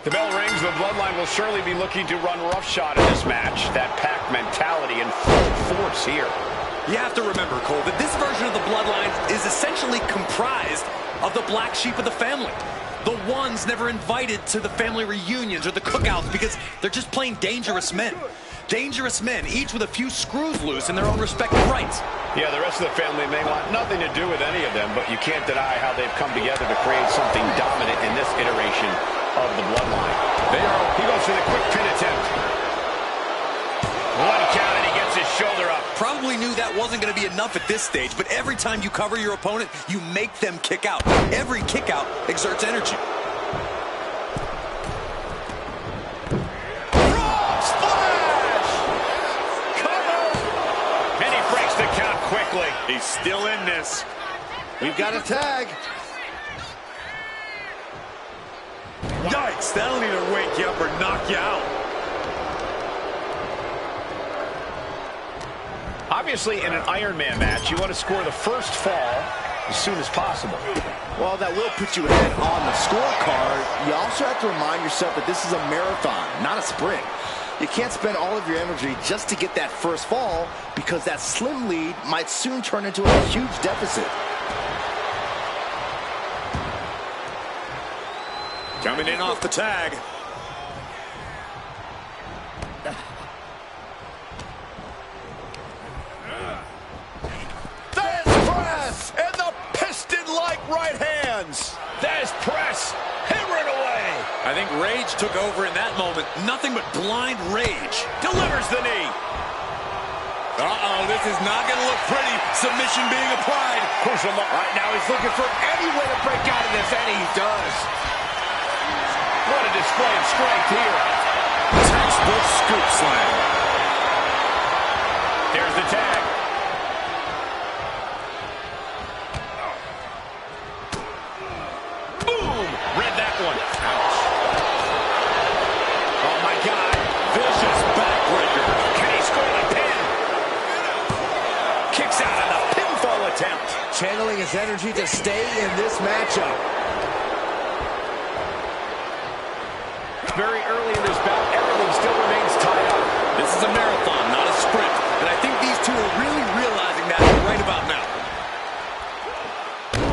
The bell rings. The Bloodline will surely be looking to run roughshod in this match. That pack mentality in full force here. You have to remember, Cole, that this version of the Bloodline is essentially comprised of the black sheep of the family. The ones never invited to the family reunions or the cookouts because they're just plain dangerous men. Dangerous men, each with a few screws loose in their own respective rights. Yeah, the rest of the family may want nothing to do with any of them, but you can't deny how they've come together to create something dominant in this iteration of the Bloodline. He goes for the quick pin attempt. One count and he gets his shoulder up. Probably knew that wasn't going to be enough at this stage, but every time you cover your opponent, you make them kick out. Every kick out exerts energy. Quickly. He's still in this. We've got a tag. Yikes, that'll either wake you up or knock you out. Obviously, in an Iron Man match, you want to score the first fall as soon as possible. Well, that will put you ahead on the scorecard. You also have to remind yourself that this is a marathon, not a sprint. You can't spend all of your energy just to get that first fall because that slim lead might soon turn into a huge deficit. Coming in off the tag. There's press and the piston-like right hands. There's press. Hammering away. I think rage took over in that moment. Nothing but blind rage. Delivers the knee. Uh-oh, this is not going to look pretty. Submission being applied. Crucial moment. Right now he's looking for any way to break out of this, and he does. What a display of strength here. Textbook scoop slam. Here's the tag. Boom! Read that one. Ouch. Oh, my God. Vicious backbreaker. Can he score the pin? Kicks out on the pinfall attempt. Channeling his energy to stay in this matchup. Very early in this bout, everything still remains tied up. This is a marathon, not a sprint. And I think these two are really realizing that right about now.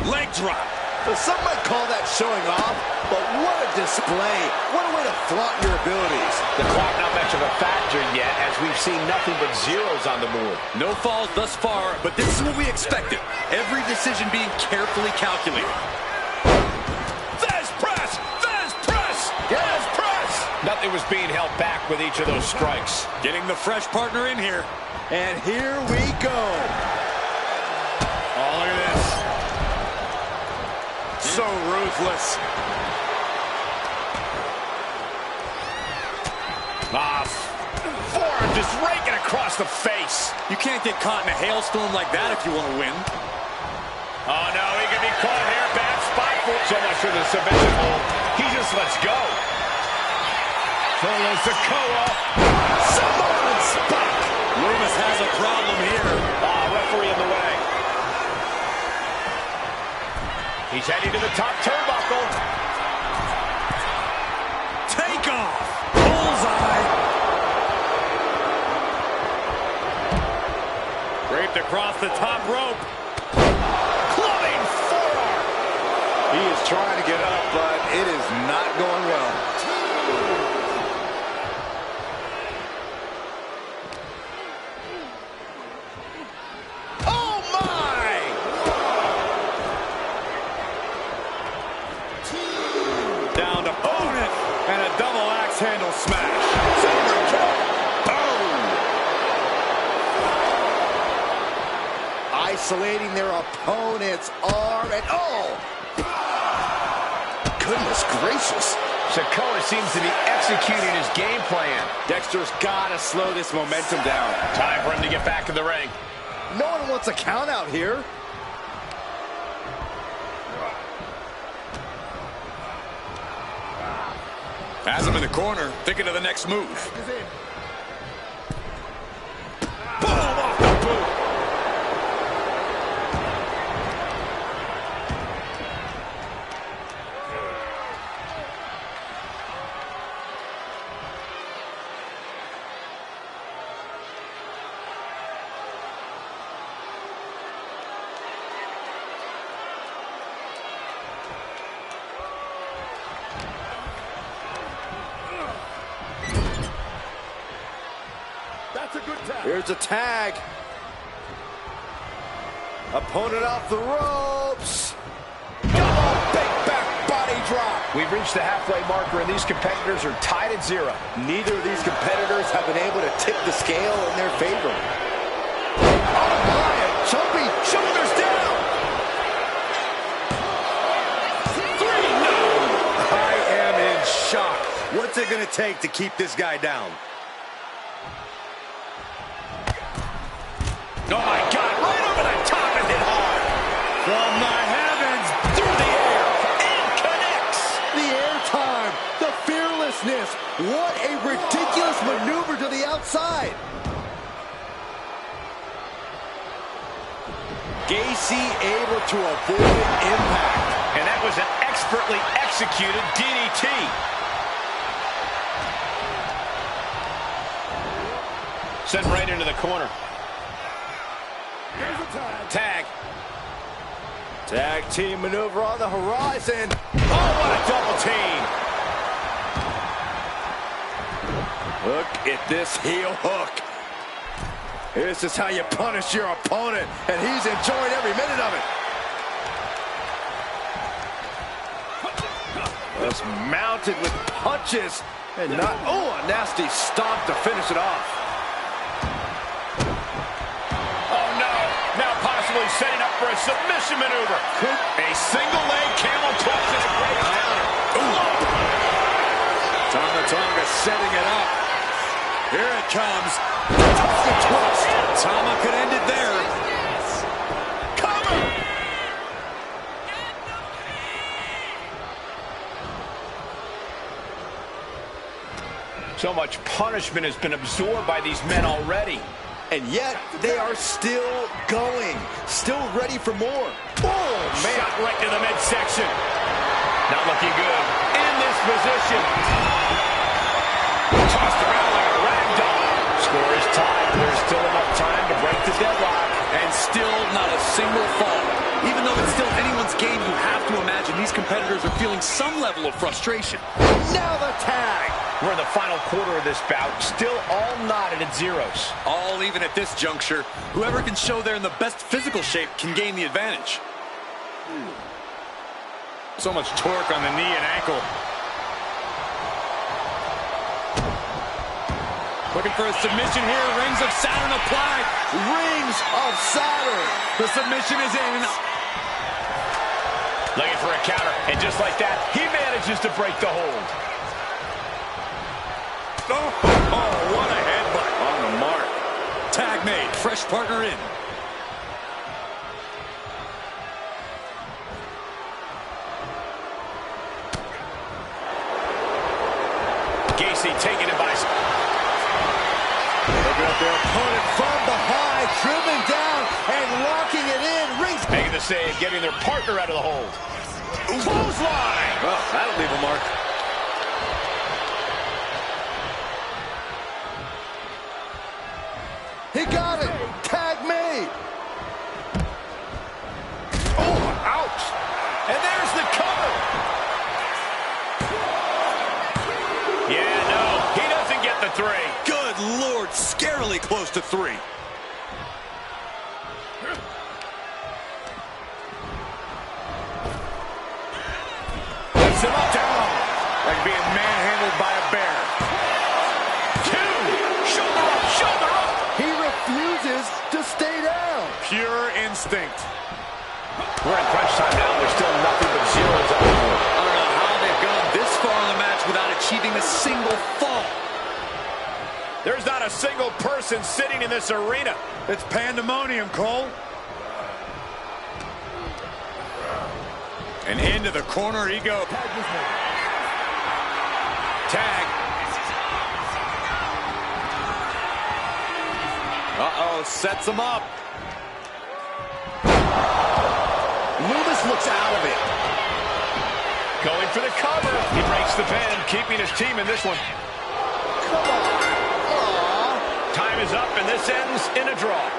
Leg drop. Well, some might call that showing off, but what a display. What a way to flaunt your abilities. The clock not much of a factor yet, as we've seen nothing but zeros on the board. No falls thus far, but this is what we expected. Every decision being carefully calculated. There's press! There's press! There's press! Nothing was being held back with each of those strikes. Getting the fresh partner in here. And here we go. Oh, look at this. So ruthless. Forearm just raking across the face. You can't get caught in a hailstorm like that if you want to win. Oh, no, he could be caught here. Bad spot for so much for the submission hold. He just lets go. Solo Sikoa. Samoan spike. Loomis has a problem here. Referee in the way. He's heading to the top turnbuckle. Take off. Bullseye. Draped across the top rope. Clubbing forearm. He is trying to get up, but it is not going well. Oh, my! Down to opponent. And a double axe handle smash. Isolating their opponent's arm, and goodness gracious. Sikoa seems to be executing his game plan. Dexter's got to slow this momentum down. Time for him to get back in the ring. No one wants a count out here. Has him in the corner, thinking of the next move. Boom, off the boot. Here's a tag. Opponent off the ropes. Oh, big back body drop. We've reached the halfway marker, and these competitors are tied at 0. Neither of these competitors have been able to tip the scale in their favor. Oh, my. Jumping shoulders down. 3, no! I am in shock. What's it going to take to keep this guy down? Oh, my God. Right over the top and hit hard. From the heavens, through the air, and connects. The airtime, the fearlessness. What a ridiculous maneuver to the outside. Gacy able to avoid impact. And that was an expertly executed DDT. Sent right into the corner. Tag. Tag team maneuver on the horizon. Oh, what a double team. Look at this heel hook. This is how you punish your opponent, and he's enjoying every minute of it. Just mounted with punches, and not, oh, a nasty stomp to finish it off. Oh, no. Now possibly setting up for a submission maneuver. A single leg camel clutch and a great counter. Tonga setting it up. Here it comes. That's the twist. Tama could end it there. Cover! So much punishment has been absorbed by these men already. And yet, they are still going. Still ready for more. Oh, man. Shot right to the midsection. Not looking good. In this position. Tossed around like a rag doll. Score is tied. There's still enough time to break the deadlock. And still not a single fall. Even though it's still anyone's game, you have to imagine these competitors are feeling some level of frustration. Now the tag. We're in the final quarter of this bout. Still all knotted at 0s. All even at this juncture. Whoever can show they're in the best physical shape can gain the advantage. So much torque on the knee and ankle. Looking for a submission here. Rings of Saturn applied. Rings of Saturn. The submission is in. Looking for a counter. And just like that, he manages to break the hold. Oh, what a headbutt. On the mark. Tag made. Fresh partner in. Gacy taking it by... Looking at their opponent from behind, driven down and locking it in. Rings. Making the save, getting their partner out of the hold. Clothesline! Well, that'll leave a mark. He got it. Tag made. Oh, ouch! And there's the cover. Yeah, no, he doesn't get the 3. Good Lord, scarily close to 3. Lifts him up down. Like being manhandled by a bear. 2. Shoulder up, shoulder up. He refuses to stay down. Pure instinct. We're in crunch time now. There's still nothing but 0s on the board. I don't know how they've gone this far in the match without achieving a single fall. There's not a single person sitting in this arena. It's pandemonium, Cole. And into the corner he goes. Tag. Uh-oh, sets him up. Loomis looks out of it. Going for the cover. He breaks the pin, keeping his team in this one. Come on. Aww. Time is up, and this ends in a draw.